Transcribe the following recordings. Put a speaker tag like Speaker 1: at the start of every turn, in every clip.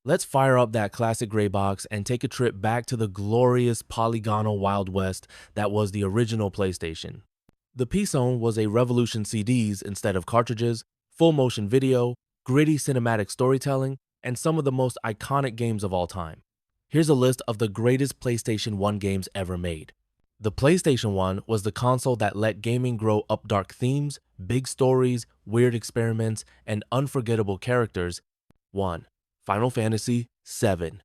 Speaker 1: Let's fire up that classic gray box and take a trip back to the glorious polygonal Wild West that was the original PlayStation. The P-Zone was a revolution CDs instead of cartridges, full motion video, gritty cinematic storytelling, and some of the most iconic games of all time. Here's a list of the greatest PlayStation 1 games ever made. The PlayStation 1 was the console that let gaming grow up dark themes, big stories, weird experiments, and unforgettable characters. 1. Final Fantasy VII.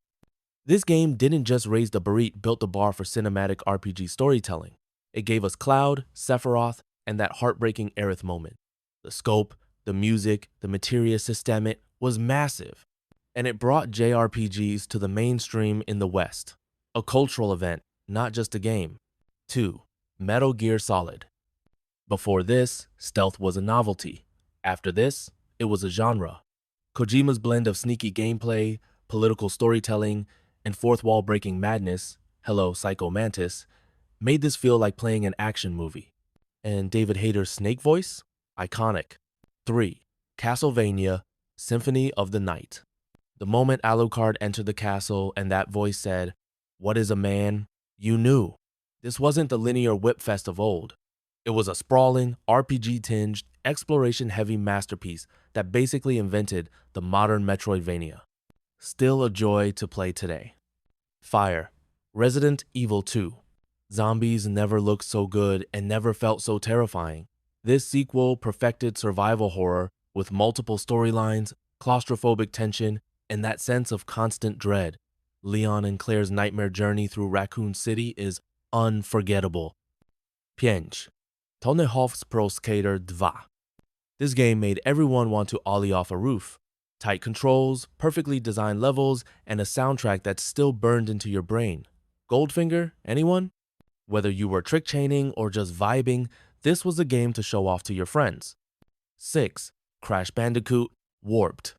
Speaker 1: This game didn't just raise the bar, it built the bar for cinematic RPG storytelling. It gave us Cloud, Sephiroth, and that heartbreaking Aerith moment. The scope, the music, the materia systemic was massive, and it brought JRPGs to the mainstream in the West. A cultural event, not just a game. 2. Metal Gear Solid. Before this, stealth was a novelty. After this, it was a genre. Kojima's blend of sneaky gameplay, political storytelling, and fourth wall breaking madness, hello Psycho Mantis, made this feel like playing an action movie. And David Hayter's Snake voice? Iconic. 3. Castlevania Symphony of the Night. The moment Alucard entered the castle and that voice said, "What is a man?" you knew. This wasn't the linear whip fest of old. It was a sprawling, RPG-tinged, exploration-heavy masterpiece that basically invented the modern Metroidvania. Still a joy to play today. Fire. Resident Evil 2. Zombies never looked so good and never felt so terrifying. This sequel perfected survival horror with multiple storylines, claustrophobic tension, and that sense of constant dread. Leon and Claire's nightmare journey through Raccoon City is unforgettable. 5. Tony Hawk's Pro Skater 2. This game made everyone want to ollie off a roof. Tight controls, perfectly designed levels, and a soundtrack that still burned into your brain. Goldfinger, anyone? Whether you were trick chaining or just vibing, this was a game to show off to your friends. 6. Crash Bandicoot Warped.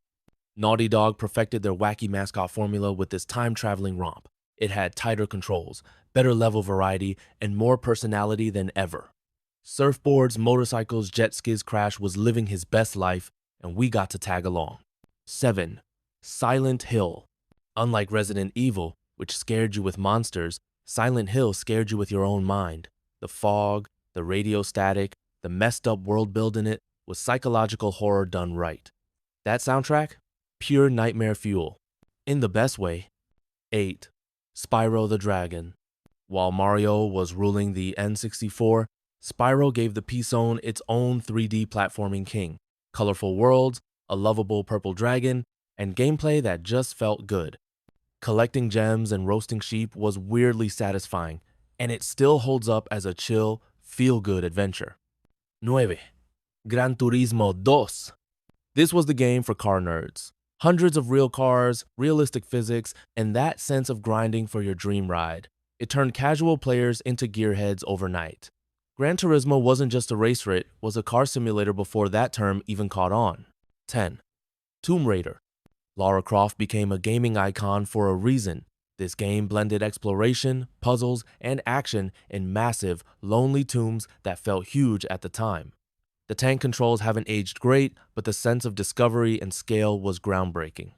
Speaker 1: Naughty Dog perfected their wacky mascot formula with this time-traveling romp. It had tighter controls, better level variety, and more personality than ever. Surfboards, motorcycles, jet skis Crash was living his best life, and we got to tag along. 7. Silent Hill. Unlike Resident Evil, which scared you with monsters, Silent Hill scared you with your own mind. The fog, the radio static, the messed up world build in it was psychological horror done right. That soundtrack? Pure nightmare fuel. In the best way. 8. Spyro the Dragon. While Mario was ruling the N64, Spyro gave the P-Zone its own 3D platforming king. Colorful worlds, a lovable purple dragon, and gameplay that just felt good. Collecting gems and roasting sheep was weirdly satisfying, and it still holds up as a chill, feel-good adventure. 9. Gran Turismo 2. This was the game for car nerds. Hundreds of real cars, realistic physics, and that sense of grinding for your dream ride. It turned casual players into gearheads overnight. Gran Turismo wasn't just a race rit, it was a car simulator before that term even caught on. 10. Tomb Raider. Lara Croft became a gaming icon for a reason. This game blended exploration, puzzles, and action in massive, lonely tombs that felt huge at the time. The tank controls haven't aged great, but the sense of discovery and scale was groundbreaking.